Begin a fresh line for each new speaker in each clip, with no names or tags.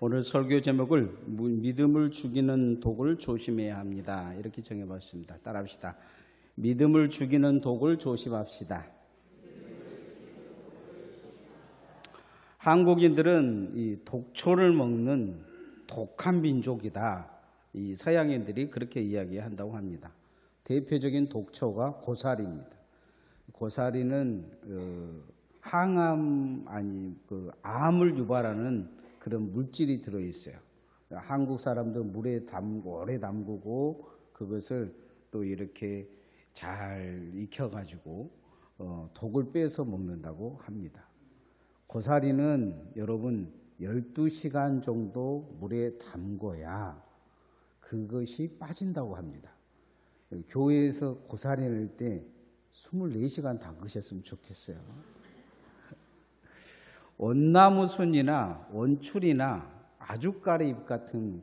오늘 설교 제목을 믿음을 죽이는 독을 조심해야 합니다. 이렇게 정해봤습니다. 따라합시다. 믿음을 죽이는 독을 조심합시다. 한국인들은 이 독초를 먹는 독한 민족이다. 이 서양인들이 그렇게 이야기한다고 합니다. 대표적인 독초가 고사리입니다. 고사리는 항암 암을 유발하는 그런 물질이 들어있어요. 한국 사람들 물에 오래 담그고 그것을 또 이렇게 잘 익혀가지고 독을 빼서 먹는다고 합니다. 고사리는 여러분 12시간 정도 물에 담궈야 그것이 빠진다고 합니다. 교회에서 고사리 낼 때 24시간 담그셨으면 좋겠어요. 원나무 순이나 원출이나 아주까리잎 같은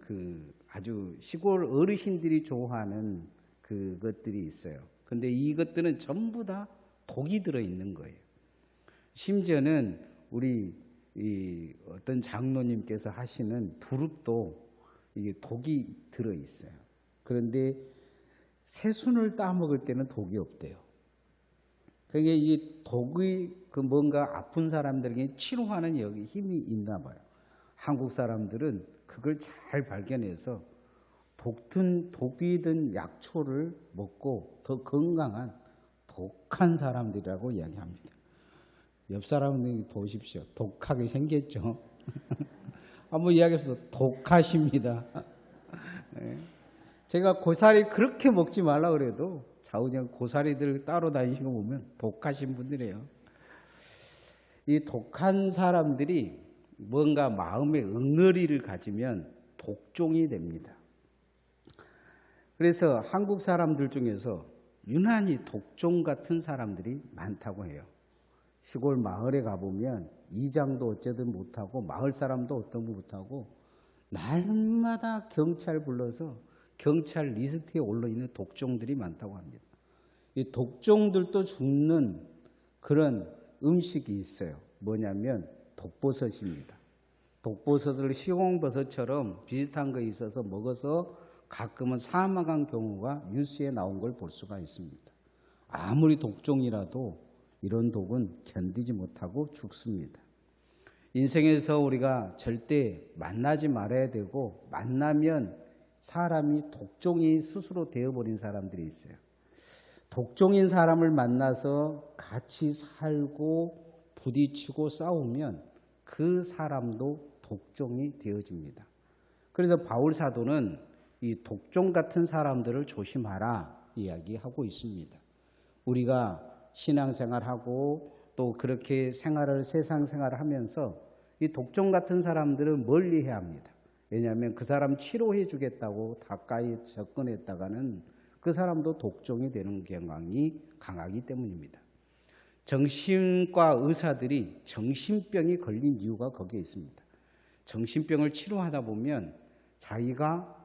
아주 시골 어르신들이 좋아하는 그것들이 있어요. 근데 이것들은 전부 다 독이 들어있는 거예요. 심지어는 우리 어떤 장로님께서 하시는 두릅도 이게 독이 들어있어요. 그런데 새순을 따먹을 때는 독이 없대요. 그러니까 이 독이 뭔가 아픈 사람들에게 치료하는 여기 힘이 있나 봐요. 한국 사람들은 그걸 잘 발견해서 독이 든 약초를 먹고 더 건강한 독한 사람들이라고 이야기합니다. 옆 사람을 보십시오. 독하게 생겼죠. 한번 이야기해서 독하십니다. 제가 고사리 그렇게 먹지 말라 그래도 좌우지간 고사리들 따로 다니시는 거 보면 독하신 분들이에요. 이 독한 사람들이 뭔가 마음의 응어리를 가지면 독종이 됩니다. 그래서 한국 사람들 중에서 유난히 독종 같은 사람들이 많다고 해요. 시골 마을에 가보면 이장도 어쩌든 못하고 마을 사람도 어떤 거 못하고 날마다 경찰 불러서 경찰 리스트에 올라있는 독종들이 많다고 합니다. 이 독종들도 죽는 그런 음식이 있어요. 뭐냐면 독버섯입니다. 독버섯을 시홍버섯처럼 비슷한 거 있어서 먹어서 가끔은 사망한 경우가 뉴스에 나온 걸 볼 수가 있습니다. 아무리 독종이라도 이런 독은 견디지 못하고 죽습니다. 인생에서 우리가 절대 만나지 말아야 되고 만나면 사람이 독종이 스스로 되어버린 사람들이 있어요. 독종인 사람을 만나서 같이 살고 부딪히고 싸우면 그 사람도 독종이 되어집니다. 그래서 바울 사도는 이 독종 같은 사람들을 조심하라 이야기하고 있습니다. 우리가 신앙생활하고 또 그렇게 세상 생활을 하면서 이 독종 같은 사람들을 멀리해야 합니다. 왜냐하면 그 사람 치료해 주겠다고 가까이 접근했다가는 그 사람도 독종이 되는 경향이 강하기 때문입니다. 정신과 의사들이 정신병이 걸린 이유가 거기에 있습니다. 정신병을 치료하다 보면 자기가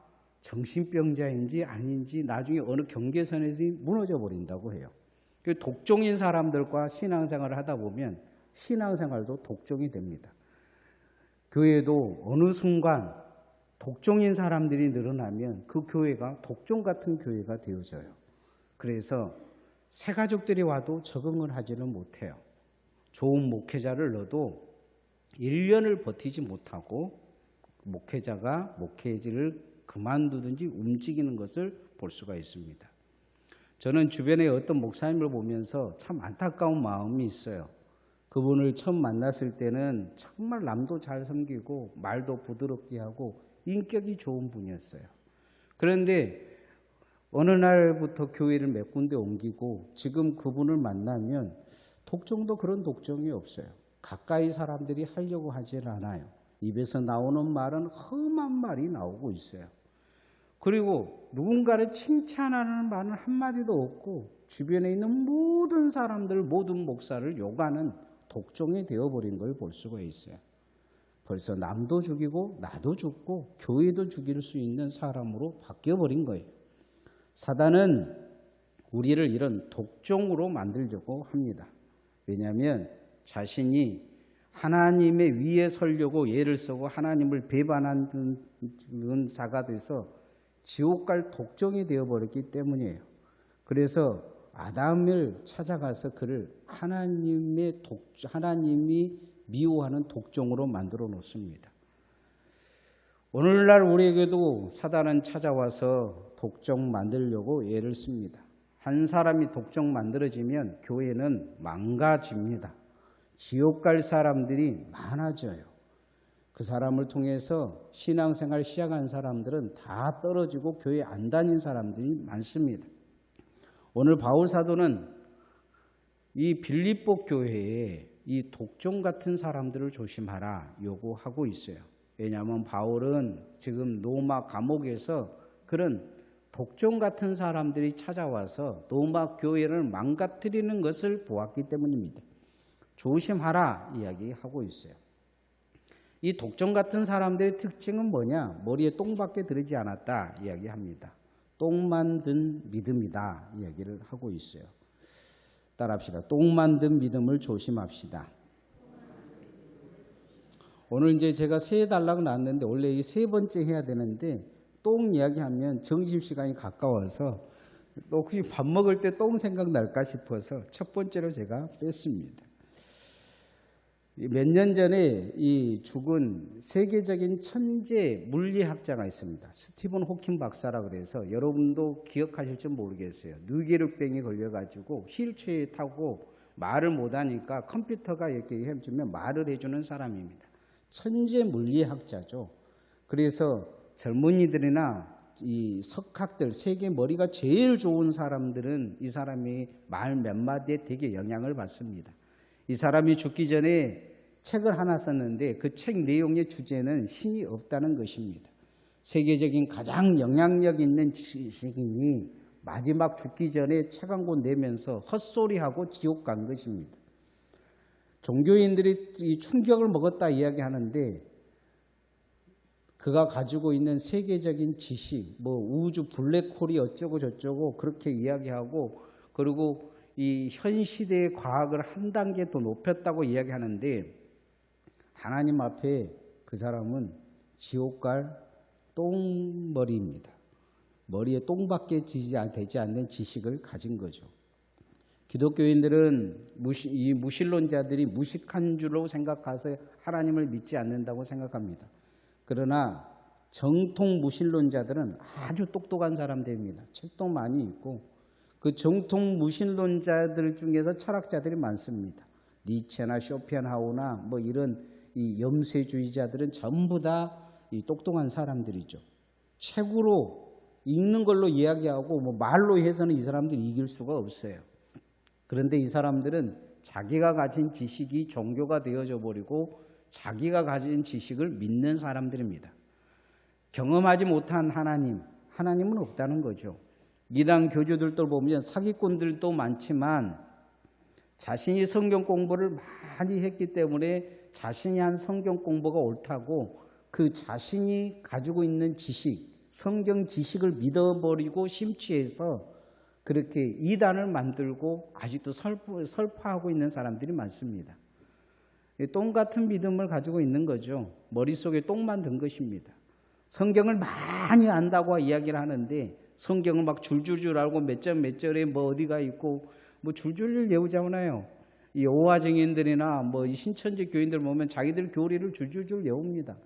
정신병자인지 아닌지 나중에 어느 경계선에서 무너져 버린다고 해요. 독종인 사람들과 신앙생활을 하다 보면 신앙생활도 독종이 됩니다. 교회도 어느 순간 독종인 사람들이 늘어나면 그 교회가 독종 같은 교회가 되어져요. 그래서 새가족들이 와도 적응을 하지는 못해요. 좋은 목회자를 넣어도 1년을 버티지 못하고 목회자가 목회지를 그만두든지 움직이는 것을 볼 수가 있습니다. 저는 주변에 어떤 목사님을 보면서 참 안타까운 마음이 있어요. 그분을 처음 만났을 때는 정말 남도 잘 섬기고 말도 부드럽게 하고 인격이 좋은 분이었어요. 그런데 어느 날부터 교회를 몇 군데 옮기고 지금 그분을 만나면 독종도 그런 독종이 없어요. 가까이 사람들이 하려고 하질 않아요. 입에서 나오는 말은 험한 말이 나오고 있어요. 그리고 누군가를 칭찬하는 말은 한마디도 없고 주변에 있는 모든 사람들, 모든 목사를 욕하는 독종이 되어버린 걸 볼 수가 있어요. 벌써 남도 죽이고 나도 죽고 교회도 죽일 수 있는 사람으로 바뀌어버린 거예요. 사단은 우리를 이런 독종으로 만들려고 합니다. 왜냐하면 자신이 하나님의 위에 서려고 애를 쓰고 하나님을 배반하는 자가 돼서 지옥 갈 독종이 되어버렸기 때문이에요. 그래서 아담을 찾아가서 그를 하나님이 미워하는 독종으로 만들어 놓습니다. 오늘날 우리에게도 사단은 찾아와서 독종 만들려고 애를 씁니다. 한 사람이 독종 만들어지면 교회는 망가집니다. 지옥 갈 사람들이 많아져요. 그 사람을 통해서 신앙생활 시작한 사람들은 다 떨어지고 교회 안 다닌 사람들이 많습니다. 오늘 바울 사도는 이 빌립보 교회에 이 독종 같은 사람들을 조심하라 요구하고 있어요. 왜냐하면 바울은 지금 로마 감옥에서 그런 독종 같은 사람들이 찾아와서 로마 교회를 망가뜨리는 것을 보았기 때문입니다. 조심하라 이야기하고 있어요. 이 독종 같은 사람들의 특징은 뭐냐? 머리에 똥밖에 들지 않았다 이야기합니다. 똥만 든 믿음이다 이야기를 하고 있어요. 따라합시다. 똥만 든 믿음을 조심합시다. 오늘 이제 제가 세 해달라고 나왔는데 원래 이 세 번째 해야 되는데 똥 이야기하면 점심시간이 가까워서 혹시 밥 먹을 때 똥 생각날까 싶어서 첫 번째로 제가 뺐습니다. 몇 년 전에 이 죽은 세계적인 천재 물리학자가 있습니다. 스티븐 호킹 박사라 그래서 여러분도 기억하실지 모르겠어요. 뇌계륵병이 걸려가지고 휠체어에 타고 말을 못하니까 컴퓨터가 이렇게 해주면 말을 해주는 사람입니다. 천재 물리학자죠. 그래서 젊은이들이나 이 석학들, 세계 머리가 제일 좋은 사람들은 이 사람이 말 몇 마디에 되게 영향을 받습니다. 이 사람이 죽기 전에 책을 하나 썼는데 그 책 내용의 주제는 신이 없다는 것입니다. 세계적인 가장 영향력 있는 지식인이 마지막 죽기 전에 책 한 권 내면서 헛소리하고 지옥 간 것입니다. 종교인들이 이 충격을 먹었다 이야기하는데 그가 가지고 있는 세계적인 지식, 뭐 우주 블랙홀이 어쩌고 저쩌고 그렇게 이야기하고 그리고 이 현 시대의 과학을 한 단계 더 높였다고 이야기하는데 하나님 앞에 그 사람은 지옥 갈 똥머리입니다. 머리에 똥밖에 되지 않는 지식을 가진 거죠. 기독교인들은 이 무신론자들이 무식한 줄로 생각해서 하나님을 믿지 않는다고 생각합니다. 그러나 정통 무신론자들은 아주 똑똑한 사람들입니다. 책도 많이 읽고 그 정통 무신론자들 중에서 철학자들이 많습니다. 니체나 쇼펜하우나 뭐 이런 이 염세주의자들은 전부 다 이 똑똑한 사람들이죠. 책으로 읽는 걸로 이야기하고 뭐 말로 해서는 이 사람들이 이길 수가 없어요. 그런데 이 사람들은 자기가 가진 지식이 종교가 되어져 버리고 자기가 가진 지식을 믿는 사람들입니다. 경험하지 못한 하나님은 없다는 거죠. 이단 교주들도 보면 사기꾼들도 많지만 자신이 성경 공부를 많이 했기 때문에 자신이 한 성경 공부가 옳다고 그 자신이 가지고 있는 지식, 성경 지식을 믿어버리고 심취해서 그렇게 이단을 만들고 아직도 설파하고 있는 사람들이 많습니다. 똥 같은 믿음을 가지고 있는 거죠. 머릿속에 똥만 든 것입니다. 성경을 많이 안다고 이야기를 하는데 성경을 막 줄줄줄 알고 몇 절에 뭐 어디가 있고 뭐 줄줄줄 외우잖아요. 이 여호와 증인들이나 뭐 신천지 교인들 보면 자기들 교리를 줄줄줄 외웁니다.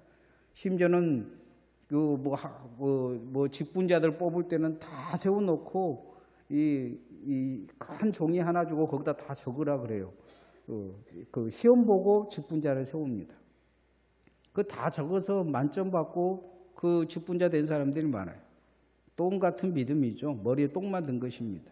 심지어는 그 뭐 직분자들 뽑을 때는 다 세워놓고 이 큰 종이 하나 주고 거기다 다 적으라 그래요. 그 시험 보고 직분자를 세웁니다. 그 다 적어서 만점 받고 그 직분자 된 사람들이 많아요. 똥 같은 믿음이죠. 머리에 똥만 든 것입니다.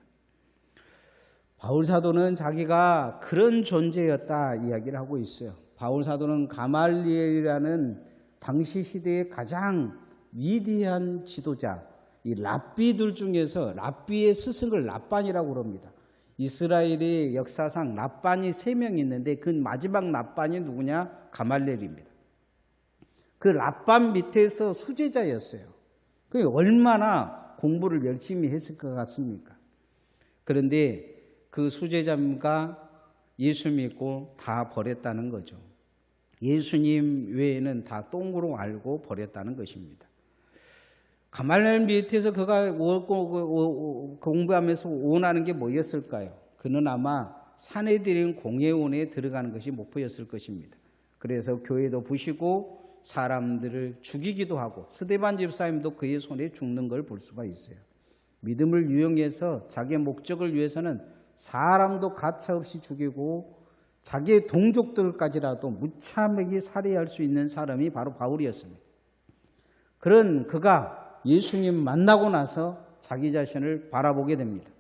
바울 사도는 자기가 그런 존재였다 이야기를 하고 있어요. 바울 사도는 가말리엘이라는 당시 시대의 가장 위대한 지도자, 이 랍비들 중에서 랍비의 스승을 랍반이라고 그럽니다. 이스라엘의 역사상 랍반이 3명 있는데 그 마지막 랍반이 누구냐? 가말리엘입니다. 그 랍반 밑에서 수제자였어요. 그게 얼마나 공부를 열심히 했을 것 같습니까? 그런데 그 수제자가 예수 믿고 다 버렸다는 거죠. 예수님 외에는 다 똥으로 알고 버렸다는 것입니다. 가말리엘 밑에서 그가 공부하면서 원하는 게 뭐였을까요? 그는 아마 사내들인 공회원에 들어가는 것이 목표였을 것입니다. 그래서 교회도 부시고 사람들을 죽이기도 하고 스데반 집사님도 그의 손에 죽는 걸 볼 수가 있어요. 믿음을 유용해서 자기의 목적을 위해서는 사람도 가차없이 죽이고 자기의 동족들까지라도 무참하게 살해할 수 있는 사람이 바로 바울이었습니다. 그런 그가 예수님 만나고 나서 자기 자신을 바라보게 됩니다.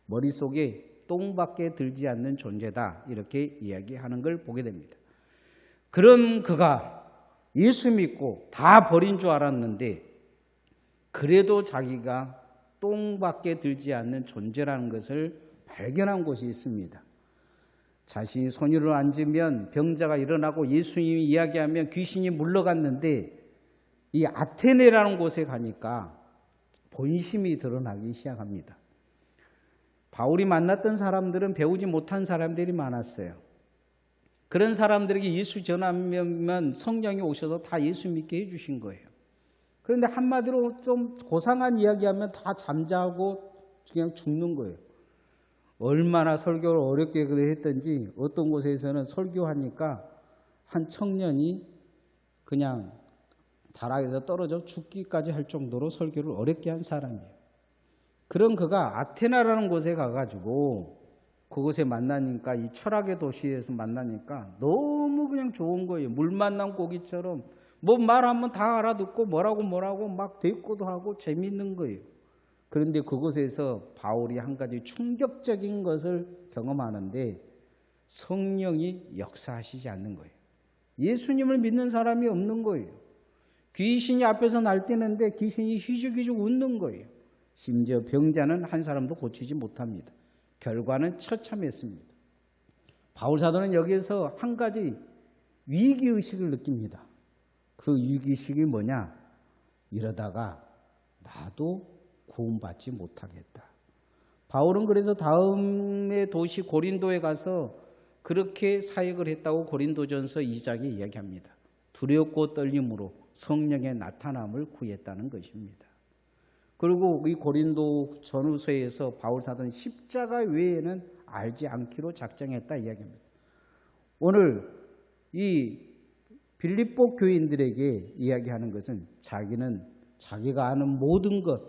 머릿속에 똥밖에 들지 않는 존재다, 이렇게 이야기하는 걸 보게 됩니다. 그런 그가 예수 믿고 다 버린 줄 알았는데 그래도 자기가 똥밖에 들지 않는 존재라는 것을 발견한 곳이 있습니다. 자신이 손으로 앉으면 병자가 일어나고 예수님이 이야기하면 귀신이 물러갔는데 이 아테네라는 곳에 가니까 본심이 드러나기 시작합니다. 바울이 만났던 사람들은 배우지 못한 사람들이 많았어요. 그런 사람들에게 예수 전하면 성령이 오셔서 다 예수 믿게 해주신 거예요. 그런데 한마디로 좀 고상한 이야기하면 다 잠자고 그냥 죽는 거예요. 얼마나 설교를 어렵게 했던지 어떤 곳에서는 설교하니까 한 청년이 그냥 다락에서 떨어져 죽기까지 할 정도로 설교를 어렵게 한 사람이에요. 그런 그가 아테나라는 곳에 가가지고 그곳에 만나니까 이 철학의 도시에서 만나니까 너무 그냥 좋은 거예요. 물 만난 고기처럼 뭐 말하면 다 알아듣고 뭐라고 막 대꾸도 하고 재밌는 거예요. 그런데 그곳에서 바울이 한 가지 충격적인 것을 경험하는데 성령이 역사하시지 않는 거예요. 예수님을 믿는 사람이 없는 거예요. 귀신이 앞에서 날뛰는데 귀신이 휘죽휘죽 웃는 거예요. 심지어 병자는 한 사람도 고치지 못합니다. 결과는 처참했습니다. 바울 사도는 여기에서 한 가지 위기의식을 느낍니다. 그 위기의식이 뭐냐? 이러다가 나도 구원받지 못하겠다. 바울은 그래서 다음의 도시 고린도에 가서 그렇게 사역을 했다고 고린도전서 2장에 이야기합니다. 두렵고 떨림으로 성령의 나타남을 구했다는 것입니다. 그리고 이 고린도 전후서에서 바울 사도는 십자가 외에는 알지 않기로 작정했다 이야기합니다. 오늘 이 빌립보 교인들에게 이야기하는 것은 자기는 자기가 아는 모든 것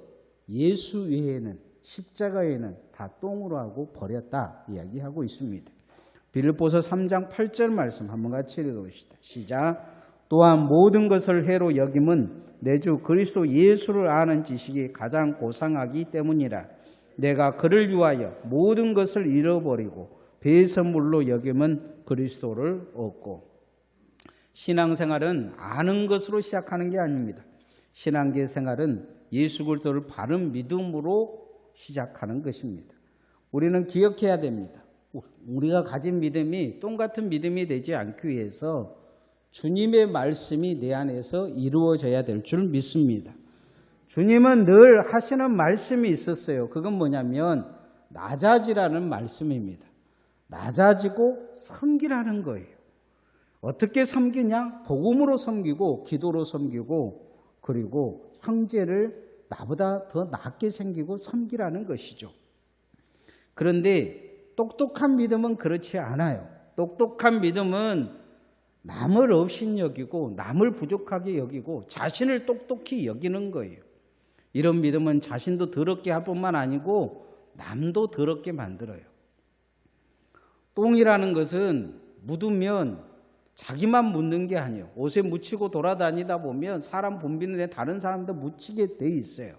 예수 외에는 십자가 외에는 다 똥으로 하고 버렸다 이야기하고 있습니다. 빌립보서 3장 8절 말씀 한번 같이 읽어봅시다. 시작. 또한 모든 것을 해로 여김은 내 주 그리스도 예수를 아는 지식이 가장 고상하기 때문이라. 내가 그를 위하여 모든 것을 잃어버리고 배설물로 여김은 그리스도를 얻고. 신앙생활은 아는 것으로 시작하는 게 아닙니다. 신앙계 생활은 예수 그리스도를 바른 믿음으로 시작하는 것입니다. 우리는 기억해야 됩니다. 우리가 가진 믿음이 똥 같은 믿음이 되지 않기 위해서 주님의 말씀이 내 안에서 이루어져야 될 줄 믿습니다. 주님은 늘 하시는 말씀이 있었어요. 그건 뭐냐면 낮아지라는 말씀입니다. 낮아지고 섬기라는 거예요. 어떻게 섬기냐? 복음으로 섬기고 기도로 섬기고 그리고 형제를 나보다 더 낫게 생기고 섬기라는 것이죠. 그런데 똑똑한 믿음은 그렇지 않아요. 똑똑한 믿음은 남을 업신여기고 남을 부족하게 여기고 자신을 똑똑히 여기는 거예요. 이런 믿음은 자신도 더럽게 할 뿐만 아니고 남도 더럽게 만들어요. 똥이라는 것은 묻으면 자기만 묻는 게 아니에요. 옷에 묻히고 돌아다니다 보면 사람 붐비는데 다른 사람도 묻히게 돼 있어요.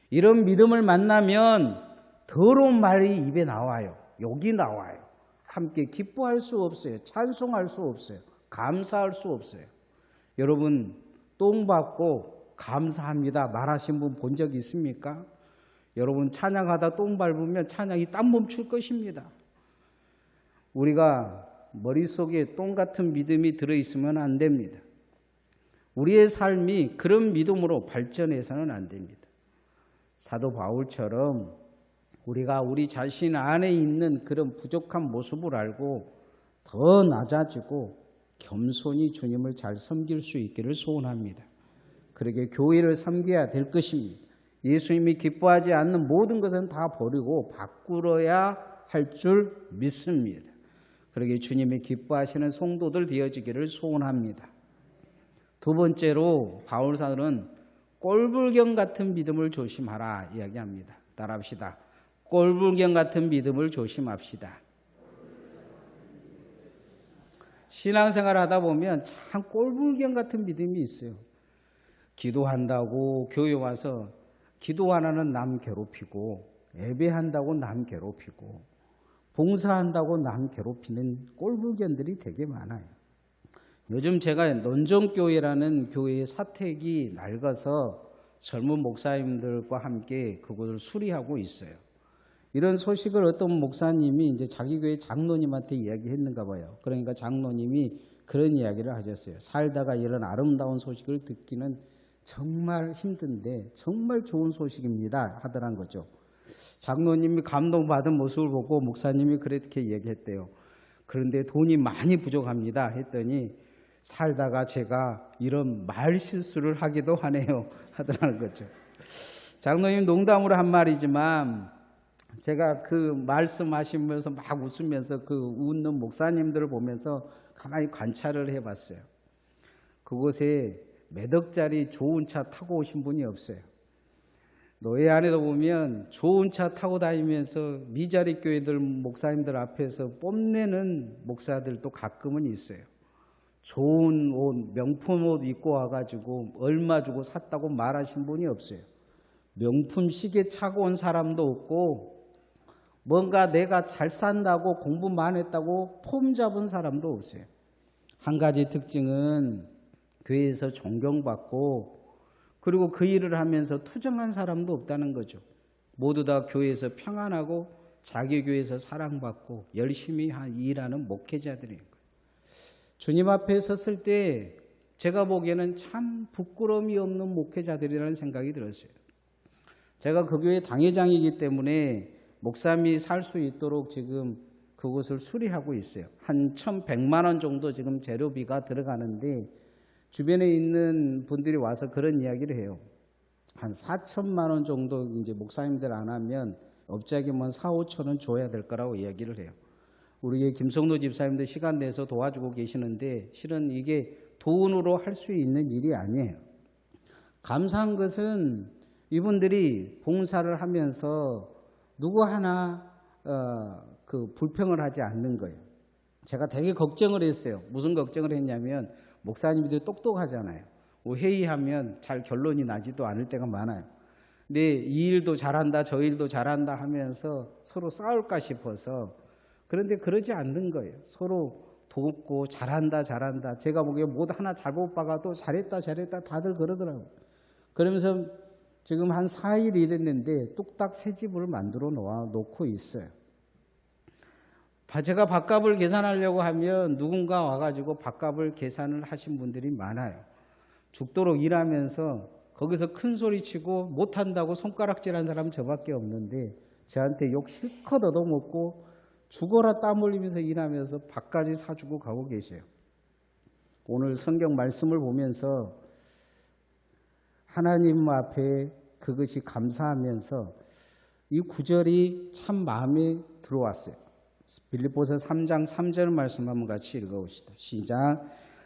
이런 믿음을 만나면 더러운 말이 입에 나와요. 욕이 나와요. 함께 기뻐할 수 없어요. 찬송할 수 없어요. 감사할 수 없어요. 여러분 똥 받고 감사합니다 말하신 분 본 적 있습니까? 여러분 찬양하다 똥 밟으면 찬양이 땀 멈출 것입니다. 우리가 머릿속에 똥 같은 믿음이 들어있으면 안 됩니다. 우리의 삶이 그런 믿음으로 발전해서는 안 됩니다. 사도 바울처럼 우리가 우리 자신 안에 있는 그런 부족한 모습을 알고 더 낮아지고 겸손히 주님을 잘 섬길 수 있기를 소원합니다. 그러게 교회를 섬겨야 될 것입니다. 예수님이 기뻐하지 않는 모든 것은 다 버리고 바꾸어야 할 줄 믿습니다. 그러게 주님이 기뻐하시는 성도들 되어지기를 소원합니다. 두 번째로 바울사도는 꼴불견 같은 믿음을 조심하라 이야기합니다. 따라합시다. 꼴불견 같은 믿음을 조심합시다. 신앙생활 하다 보면 참 꼴불견 같은 믿음이 있어요. 기도한다고 교회 와서 기도 안 하는 남 괴롭히고, 예배한다고 남 괴롭히고, 봉사한다고 남 괴롭히는 꼴불견들이 되게 많아요. 요즘 제가 논정교회라는 교회의 사택이 낡아서 젊은 목사님들과 함께 그곳을 수리하고 있어요. 이런 소식을 어떤 목사님이 이제 자기 교회 장로님한테 이야기했는가 봐요. 그러니까 장로님이 그런 이야기를 하셨어요. 살다가 이런 아름다운 소식을 듣기는 정말 힘든데 정말 좋은 소식입니다 하더란 거죠. 장로님이 감동받은 모습을 보고 목사님이 그렇게 얘기했대요. 그런데 돈이 많이 부족합니다 했더니 살다가 제가 이런 말 실수를 하기도 하네요 하더라는 거죠. 장로님 농담으로 한 말이지만 제가 그 말씀하시면서 막 웃으면서 그 웃는 목사님들을 보면서 가만히 관찰을 해봤어요. 그곳에 몇 억짜리 좋은 차 타고 오신 분이 없어요. 노예 안에도 보면 좋은 차 타고 다니면서 미자리 교회들 목사님들 앞에서 뽐내는 목사들도 가끔은 있어요. 좋은 옷, 명품 옷 입고 와가지고 얼마 주고 샀다고 말하신 분이 없어요. 명품 시계 차고 온 사람도 없고 뭔가 내가 잘 산다고 공부만 했다고 폼 잡은 사람도 없어요. 한 가지 특징은 교회에서 존경받고 그리고 그 일을 하면서 투정한 사람도 없다는 거죠. 모두 다 교회에서 평안하고 자기 교회에서 사랑받고 열심히 일하는 목회자들인 거예요. 주님 앞에 섰을 때 제가 보기에는 참 부끄러움이 없는 목회자들이라는 생각이 들었어요. 제가 그 교회 당회장이기 때문에 목사님이 살 수 있도록 지금 그곳을 수리하고 있어요. 한 1,100만 원 정도 지금 재료비가 들어가는데 주변에 있는 분들이 와서 그런 이야기를 해요. 한 4천만 원 정도 이제 목사님들 안 하면 업자기면 4, 5천 원 줘야 될 거라고 이야기를 해요. 우리 김성도 집사님도 시간 내서 도와주고 계시는데 실은 이게 돈으로 할 수 있는 일이 아니에요. 감사한 것은 이분들이 봉사를 하면서 누구 하나 불평을 하지 않는 거예요. 제가 되게 걱정을 했어요. 무슨 걱정을 했냐면 목사님들이 똑똑하잖아요. 회의하면 잘 결론이 나지도 않을 때가 많아요. 근데 이 일도 잘한다 저 일도 잘한다 하면서 서로 싸울까 싶어서 그런데 그러지 않는 거예요. 서로 돕고 잘한다 제가 보기에 못 하나 잘못 봐가도 잘했다 다들 그러더라고요. 그러면서 지금 한 4일 일했는데 뚝딱 새 집을 만들어 놓고 있어요. 제가 밥값을 계산하려고 하면 누군가 와가지고 밥값을 계산을 하신 분들이 많아요. 죽도록 일하면서 거기서 큰 소리 치고 못한다고 손가락질한 사람 저밖에 없는데 저한테 욕 실컷 얻어먹고 죽어라 땀 흘리면서 일하면서 밥까지 사주고 가고 계세요. 오늘 성경 말씀을 보면서 하나님 앞에 그것이 감사하면서 이 구절이 참 마음에 들어왔어요. 빌립보서 3장 3절 말씀 한번 같이 읽어봅시다. 시작.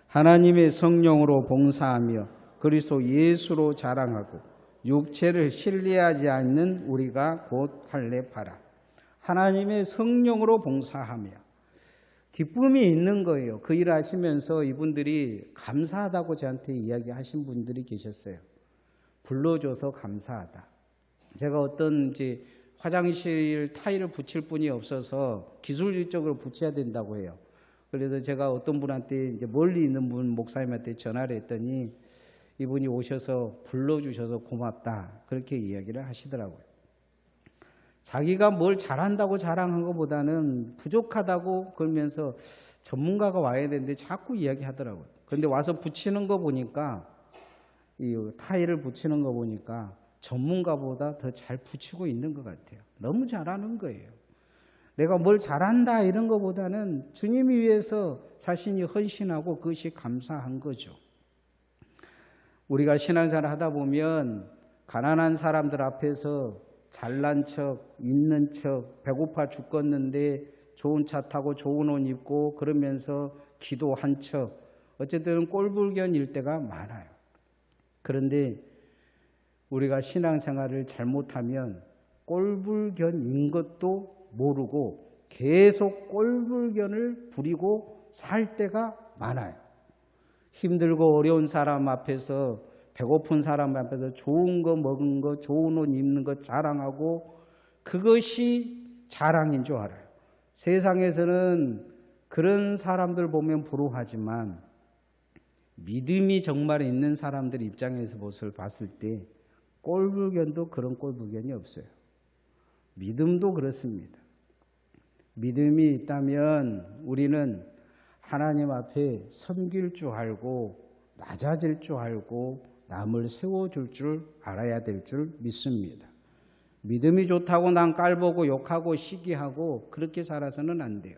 하나님의 성령으로 봉사하며 그리스도 예수로 자랑하고 육체를 신뢰하지 않는 우리가 곧 할례파라. 하나님의 성령으로 봉사하며 기쁨이 있는 거예요. 그 일을 하시면서 이분들이 감사하다고 저한테 이야기하신 분들이 계셨어요. 불러줘서 감사하다. 제가 어떤 이제 화장실 타일을 붙일 분이 없어서 기술적으로 붙여야 된다고 해요. 그래서 제가 어떤 분한테 이제 멀리 있는 분 목사님한테 전화를 했더니 이분이 오셔서 불러주셔서 고맙다. 그렇게 이야기를 하시더라고요. 자기가 뭘 잘한다고 자랑한 것보다는 부족하다고 그러면서 전문가가 와야 되는데 자꾸 이야기하더라고요. 그런데 와서 붙이는 거 보니까 이 타일을 붙이는 거 보니까 전문가보다 더 잘 붙이고 있는 것 같아요. 너무 잘하는 거예요. 내가 뭘 잘한다 이런 것보다는 주님이 위해서 자신이 헌신하고 그것이 감사한 거죠. 우리가 신앙생활 하다 보면 가난한 사람들 앞에서 잘난 척, 있는 척, 배고파 죽겠는데 좋은 차 타고 좋은 옷 입고 그러면서 기도한 척, 어쨌든 꼴불견일 때가 많아요. 그런데 우리가 신앙생활을 잘못하면 꼴불견인 것도 모르고 계속 꼴불견을 부리고 살 때가 많아요. 힘들고 어려운 사람 앞에서, 배고픈 사람 앞에서 좋은 거 먹은 거, 좋은 옷 입는 거 자랑하고 그것이 자랑인 줄 알아요. 세상에서는 그런 사람들 보면 부러워하지만 믿음이 정말 있는 사람들 입장에서 봤을 때 꼴불견도 그런 꼴불견이 없어요. 믿음도 그렇습니다. 믿음이 있다면 우리는 하나님 앞에 섬길 줄 알고 낮아질 줄 알고 남을 세워줄 줄 알아야 될 줄 믿습니다. 믿음이 좋다고 난 깔보고 욕하고 시기하고 그렇게 살아서는 안 돼요.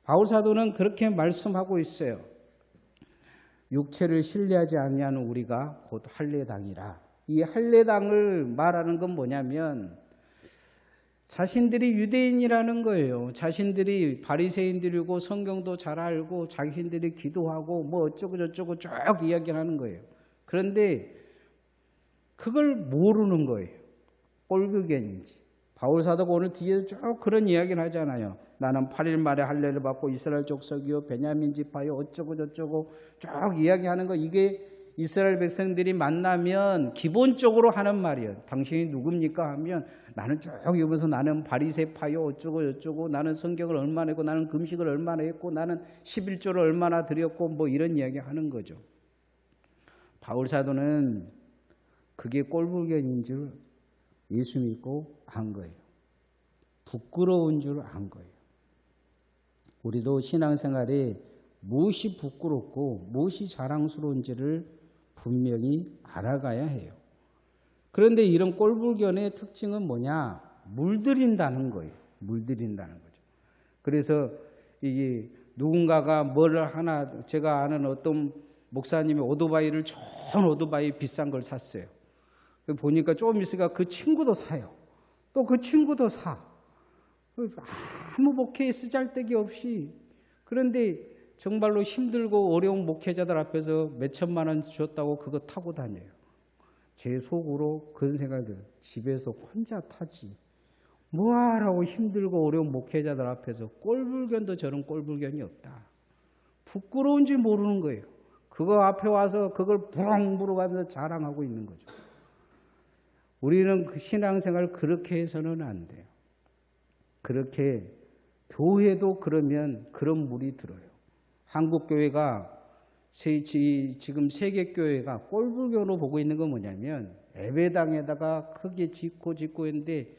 바울사도는 그렇게 말씀하고 있어요. 육체를 신뢰하지 아니하는 우리가 곧 할례당이라. 이 할례당을 말하는 건 뭐냐면 자신들이 유대인이라는 거예요. 자신들이 바리새인들이고 성경도 잘 알고 자신들이 기도하고 뭐 어쩌고 저쩌고 쭉 이야기를 하는 거예요. 그런데 그걸 모르는 거예요. 꼴불견인지. 바울사도가 오늘 뒤에서 쭉 그런 이야기를 하잖아요. 나는 8일 만에 할례를 받고 이스라엘 족속이요 베냐민 지파요 어쩌고 저쩌고 쭉 이야기하는 거, 이게 이스라엘 백성들이 만나면 기본적으로 하는 말이에요. 당신이 누굽니까 하면 나는 쭉 여기서 나는 바리새파요 어쩌고 저쩌고, 나는 성경을 얼마나 했고 나는 금식을 얼마나 했고 나는 11조를 얼마나 드렸고 뭐 이런 이야기 하는 거죠. 바울사도는 그게 꼴불견인 줄 예수 믿고 안 거예요. 부끄러운 줄 안 거예요. 우리도 신앙생활에 무엇이 부끄럽고 무엇이 자랑스러운지를 분명히 알아가야 해요. 그런데 이런 꼴불견의 특징은 뭐냐? 물들인다는 거예요. 물들인다는 거죠. 그래서 이게 누군가가 뭐를 하나, 제가 아는 어떤 목사님이 오토바이를 좋은 오토바이 비싼 걸 샀어요. 보니까 조금 있으니까 그 친구도 사요. 또 그 친구도 사. 아무 목회에 쓰잘데기 없이. 그런데 정말로 힘들고 어려운 목회자들 앞에서 몇 천만 원 줬다고 그거 타고 다녀요. 제 속으로 그런 생각이 들어요. 집에서 혼자 타지. 뭐하라고 힘들고 어려운 목회자들 앞에서. 꼴불견도 저런 꼴불견이 없다. 부끄러운지 모르는 거예요. 그거 앞에 와서 그걸 부릉부릉하면서 자랑하고 있는 거죠. 우리는 그 신앙생활 그렇게 해서는 안 돼요. 그렇게 교회도 그러면 그런 물이 들어요. 한국교회가 지금 세계교회가 꼴불견으로 보고 있는 건 뭐냐면 예배당에다가 크게 짓고 했는데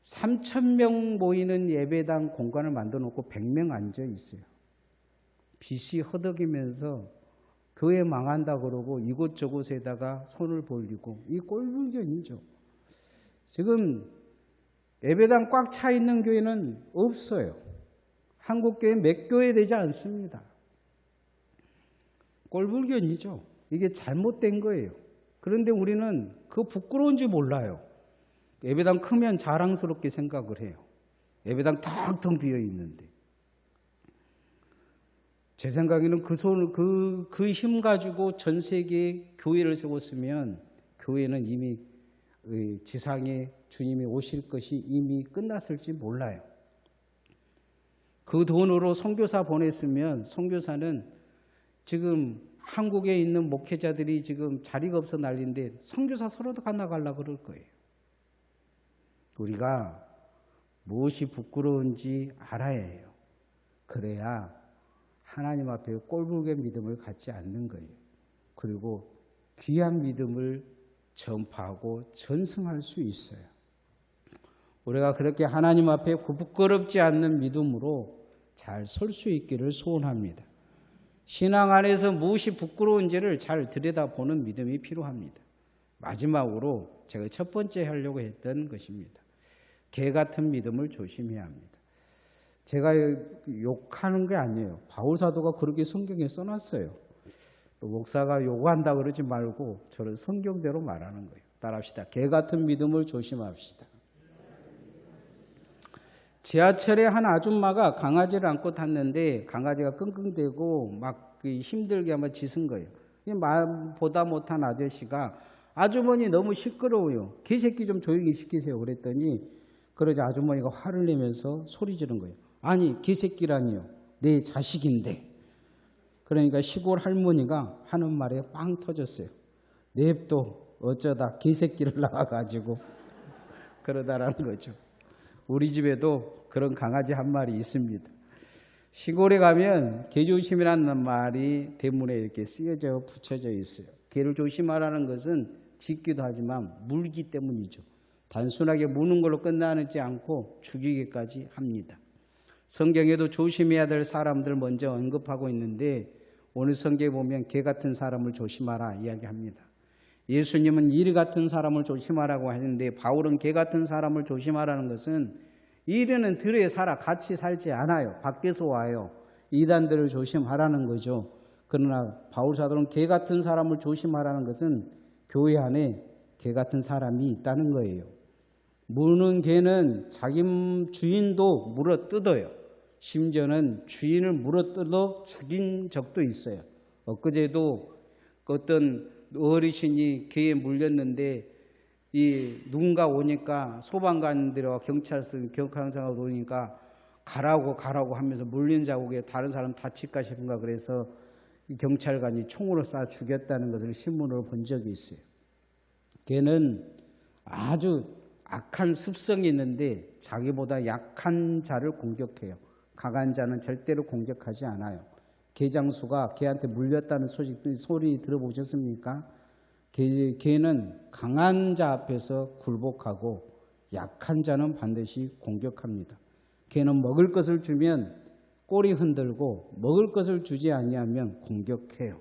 3,000명 모이는 예배당 공간을 만들어 놓고 100명 앉아 있어요. 빛이 허덕이면서 교회 망한다 그러고 이곳저곳에다가 손을 벌리고, 이 꼴불견이죠. 지금 예배당 꽉 차 있는 교회는 없어요. 한국교회 몇 교회 되지 않습니다. 꼴불견이죠. 이게 잘못된 거예요. 그런데 우리는 그 부끄러운지 몰라요. 예배당 크면 자랑스럽게 생각을 해요. 예배당 텅텅 비어 있는데. 제 생각에는 그 힘 가지고 전 세계에 교회를 세웠으면 교회는 이미 지상에 주님이 오실 것이 이미 끝났을지 몰라요. 그 돈으로 선교사 보냈으면 선교사는 지금 한국에 있는 목회자들이 지금 자리가 없어 난리인데 선교사 서로도 나가려고 그럴 거예요. 우리가 무엇이 부끄러운지 알아야 해요. 그래야 하나님 앞에 꼴불견 믿음을 갖지 않는 거예요. 그리고 귀한 믿음을 전파하고 전승할 수 있어요. 우리가 그렇게 하나님 앞에 부끄럽지 않는 믿음으로 잘 설 수 있기를 소원합니다. 신앙 안에서 무엇이 부끄러운지를 잘 들여다보는 믿음이 필요합니다. 마지막으로 제가 첫 번째 하려고 했던 것입니다. 개 같은 믿음을 조심해야 합니다. 제가 욕하는 게 아니에요. 바울 사도가 그렇게 성경에 써놨어요. 목사가 요구한다 그러지 말고 저는 성경대로 말하는 거예요. 따라합시다. 개 같은 믿음을 조심합시다. 지하철에 한 아줌마가 강아지를 안고 탔는데 강아지가 끙끙대고 막 힘들게 한번 짖은 거예요. 보다 못한 아저씨가 아주머니 너무 시끄러워요. 개새끼 좀 조용히 시키세요. 그랬더니 그러자 아주머니가 화를 내면서 소리 지른 거예요. 아니 개새끼라니요. 내 자식인데. 그러니까 시골 할머니가 하는 말에 빵 터졌어요. 냅둬 어쩌다 개새끼를 낳아가지고 그러다라는 거죠. 우리 집에도 그런 강아지 한 마리 있습니다. 시골에 가면 개 조심이라는 말이 대문에 이렇게 쓰여져 붙여져 있어요. 개를 조심하라는 것은 짖기도 하지만 물기 때문이죠. 단순하게 무는 걸로 끝나지 않고 죽이기까지 합니다. 성경에도 조심해야 될 사람들 먼저 언급하고 있는데 오늘 성경에 보면 개 같은 사람을 조심하라 이야기합니다. 예수님은 일 같은 사람을 조심하라고 하는데 바울은 개 같은 사람을 조심하라는 것은 일은 들에 살아 같이 살지 않아요. 밖에서 와요. 이단들을 조심하라는 거죠. 그러나 바울 사도는 개 같은 사람을 조심하라는 것은 교회 안에 개 같은 사람이 있다는 거예요. 무는 개는 자기 주인도 물어뜯어요. 심지어는 주인을 물어뜯어 죽인 적도 있어요. 엊그제도 어떤 어르신이 개에 물렸는데 누군가 오니까 소방관들과 경찰서가 오니까 가라고 하면서 물린 자국에 다른 사람 다칠까 싶은가 그래서 경찰관이 총으로 쏴 죽였다는 것을 신문으로 본 적이 있어요. 개는 아주 악한 습성이 있는데 자기보다 약한 자를 공격해요. 강한 자는 절대로 공격하지 않아요. 개장수가 개한테 물렸다는 소리 들어보셨습니까? 개는 강한 자 앞에서 굴복하고 약한 자는 반드시 공격합니다. 개는 먹을 것을 주면 꼬리 흔들고 먹을 것을 주지 아니하면 공격해요.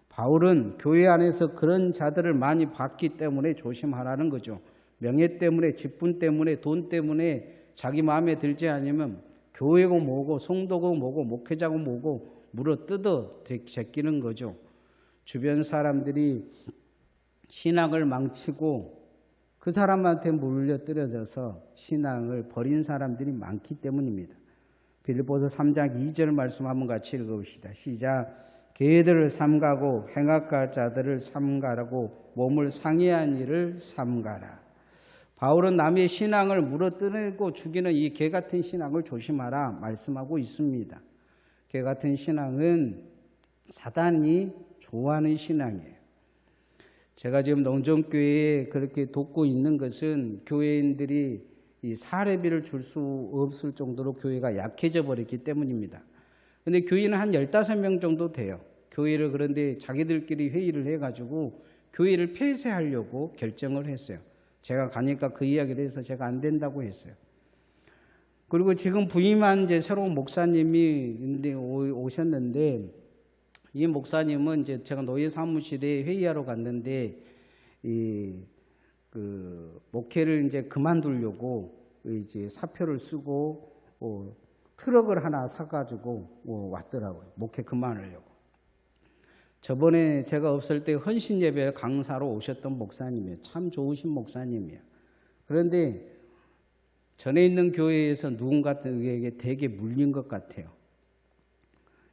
바울은 교회 안에서 그런 자들을 많이 봤기 때문에 조심하라는 거죠. 명예 때문에, 직분 때문에, 돈 때문에 자기 마음에 들지 않으면 교회고 뭐고 성도고 뭐고 목회자고 뭐고 물어뜯어 제끼는 거죠. 주변 사람들이 신앙을 망치고 그 사람한테 물려뜯어져서 신앙을 버린 사람들이 많기 때문입니다. 빌립보서 3장 2절 말씀 한번 같이 읽어봅시다. 시작. 개들을 삼가고 행악할 자들을 삼가라고 몸을 상해한 일을 삼가라. 바울은 남의 신앙을 물어뜯고 죽이는 이 개 같은 신앙을 조심하라 말씀하고 있습니다. 개 같은 신앙은 사단이 좋아하는 신앙이에요. 제가 지금 농정교회에 그렇게 돕고 있는 것은 교회인들이 이 사례비를 줄 수 없을 정도로 교회가 약해져 버렸기 때문입니다. 그런데 교인은 한 15명 정도 돼요. 교회를 그런데 자기들끼리 회의를 해가지고 교회를 폐쇄하려고 결정을 했어요. 제가 가니까 그 이야기를 해서 제가 안 된다고 했어요. 그리고 지금 부임한 이제 새로운 목사님이 오셨는데 이 목사님은 이제 제가 노예 사무실에 회의하러 갔는데 그 목회를 이제 그만두려고 이제 사표를 쓰고 트럭을 하나 사가지고 왔더라고요. 목회 그만하려고. 저번에 제가 없을 때 헌신 예배 강사로 오셨던 목사님이에요. 참 좋으신 목사님이에요. 그런데 전에 있는 교회에서 누군가에게 되게 물린 것 같아요.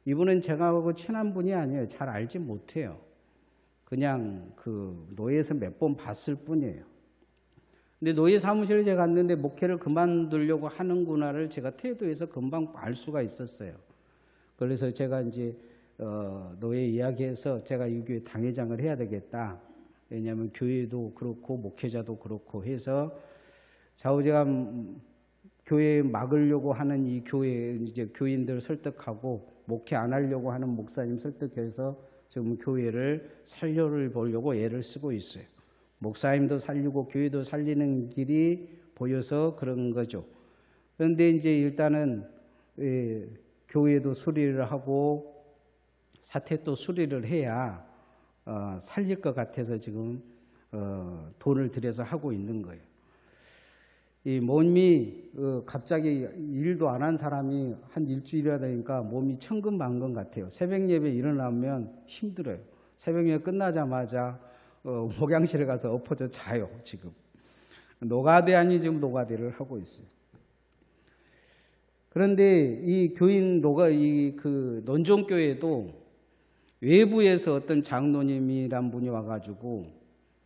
이분은 제가 하고 친한 분이 아니에요. 잘 알지 못해요. 그냥 그 노예에서 몇 번 봤을 뿐이에요. 근데 노예 사무실에 제가 갔는데 목회를 그만두려고 하는구나를 제가 태도에서 금방 알 수가 있었어요. 그래서 제가 이제 노예 이야기해서 제가 이 교회 당회장을 해야 되겠다. 왜냐하면 교회도 그렇고 목회자도 그렇고 해서 좌우제가 교회 막으려고 하는 이 교회 이제 교인들 설득하고 목회 안 하려고 하는 목사님 설득해서 지금 교회를 살려보려고 애를 쓰고 있어요. 목사님도 살리고 교회도 살리는 길이 보여서 그런 거죠. 그런데 이제 일단은 교회도 수리를 하고 사택도 수리를 해야 살릴 것 같아서 지금 돈을 들여서 하고 있는 거예요. 이 몸이 갑자기 일도 안 한 사람이 한 일주일이라 되니까 몸이 천근만근 같아요. 새벽 예배 일어나면 힘들어요. 새벽 예배 끝나자마자 목양실에 가서 엎어져 자요. 지금 노가대 아니 지금 노가대를 하고 있어요. 그런데 이 교인 그 논종교회도 외부에서 어떤 장로님이란 분이 와가지고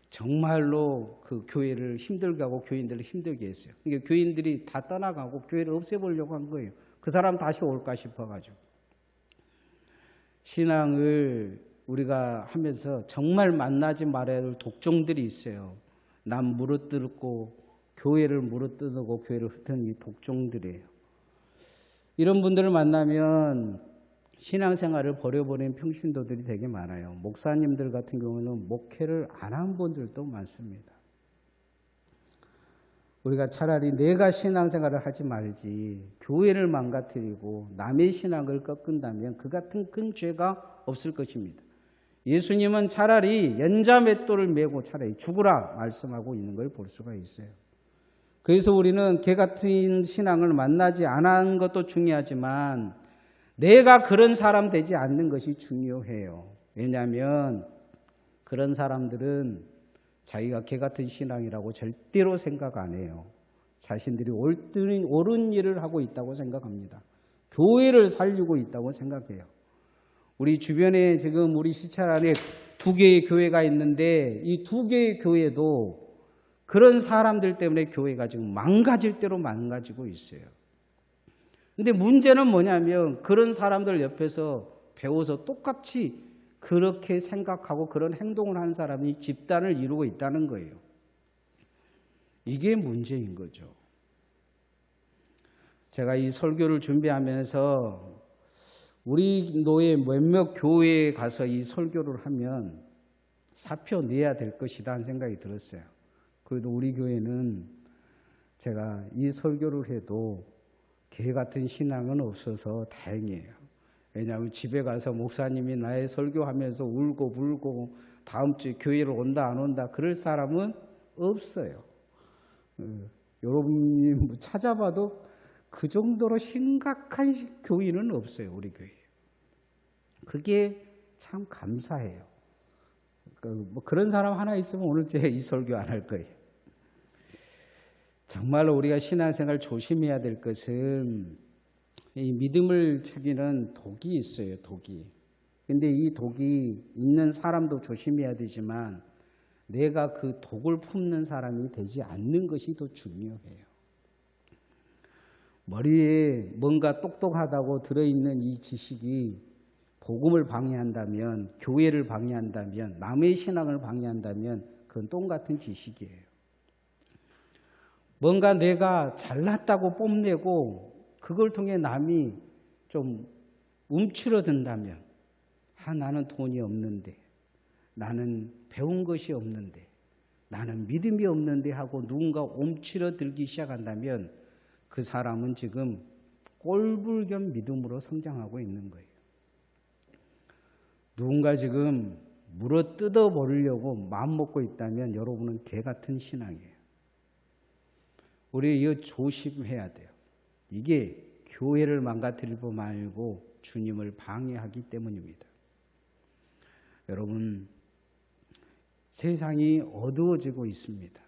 정말로 그 교회를 힘들게 하고 교인들을 힘들게 했어요. 그러니까 교인들이 다 떠나가고 교회를 없애보려고 한 거예요. 그 사람 다시 올까 싶어가지고. 신앙을 우리가 하면서 정말 만나지 말아야 할 독종들이 있어요. 남 물어뜯고 교회를 물어뜯고 교회를 흩는 이 독종들이에요. 이런 분들을 만나면 신앙생활을 버려버린 평신도들이 되게 많아요. 목사님들 같은 경우는 목회를 안 한 분들도 많습니다. 우리가 차라리 내가 신앙생활을 하지 말지 교회를 망가뜨리고 남의 신앙을 꺾은다면 그 같은 큰 죄가 없을 것입니다. 예수님은 차라리 연자맷돌을 메고 차라리 죽으라 말씀하고 있는 걸 볼 수가 있어요. 그래서 우리는 개 같은 신앙을 만나지 않은 것도 중요하지만 내가 그런 사람 되지 않는 것이 중요해요. 왜냐하면 그런 사람들은 자기가 개 같은 신앙이라고 절대로 생각 안 해요. 자신들이 옳은 일을 하고 있다고 생각합니다. 교회를 살리고 있다고 생각해요. 우리 주변에 지금 우리 시찰 안에 2개의 교회가 있는데 이 2개의 교회도 그런 사람들 때문에 교회가 지금 망가질 대로 망가지고 있어요. 근데 문제는 뭐냐면 그런 사람들 옆에서 배워서 똑같이 그렇게 생각하고 그런 행동을 하는 사람이 집단을 이루고 있다는 거예요. 이게 문제인 거죠. 제가 이 설교를 준비하면서 우리 노예 몇몇 교회에 가서 이 설교를 하면 사표 내야 될 것이다 하는 생각이 들었어요. 그래도 우리 교회는 제가 이 설교를 해도 개 같은 신앙은 없어서 다행이에요. 왜냐하면 집에 가서 목사님이 나의 설교하면서 울고 불고 다음 주에 교회를 온다 안 온다 그럴 사람은 없어요. 여러분이 찾아봐도 그 정도로 심각한 교인은 없어요. 우리 교회에. 그게 참 감사해요. 뭐 그런 사람 하나 있으면 오늘 제가 이 설교 안 할 거예요. 정말로 우리가 신앙생활 조심해야 될 것은 이 믿음을 죽이는 독이 있어요. 독이. 근데 이 독이 있는 사람도 조심해야 되지만 내가 그 독을 품는 사람이 되지 않는 것이 더 중요해요. 머리에 뭔가 똑똑하다고 들어있는 이 지식이 복음을 방해한다면, 교회를 방해한다면, 남의 신앙을 방해한다면 그건 똥 같은 지식이에요. 뭔가 내가 잘났다고 뽐내고 그걸 통해 남이 좀 움츠러든다면 나는 돈이 없는데, 나는 배운 것이 없는데, 나는 믿음이 없는데 하고 누군가 움츠러들기 시작한다면 그 사람은 지금 꼴불견 믿음으로 성장하고 있는 거예요. 누군가 지금 물어 뜯어버리려고 마음먹고 있다면 여러분은 개 같은 신앙이에요. 우리 이거 조심해야 돼요. 이게 교회를 망가뜨릴 뿐 말고 주님을 방해하기 때문입니다. 여러분, 세상이 어두워지고 있습니다.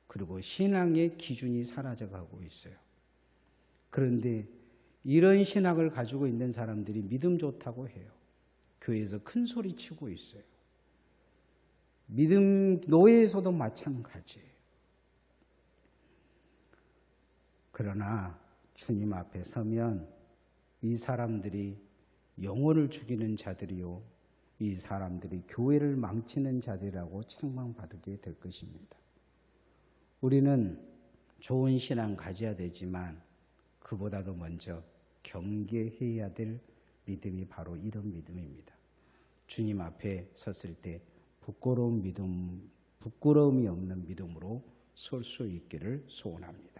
그리고 신앙의 기준이 사라져가고 있어요. 그런데 이런 신앙을 가지고 있는 사람들이 믿음 좋다고 해요. 교회에서 큰 소리 치고 있어요. 믿음 노예에서도 마찬가지예요. 그러나 주님 앞에 서면 이 사람들이 영혼을 죽이는 자들이요, 이 사람들이 교회를 망치는 자들이라고 책망받게 될 것입니다. 우리는 좋은 신앙 가져야 되지만 그보다도 먼저 경계해야 될 믿음이 바로 이런 믿음입니다. 주님 앞에 섰을 때 부끄러움이 없는 믿음으로 설 수 있기를 소원합니다.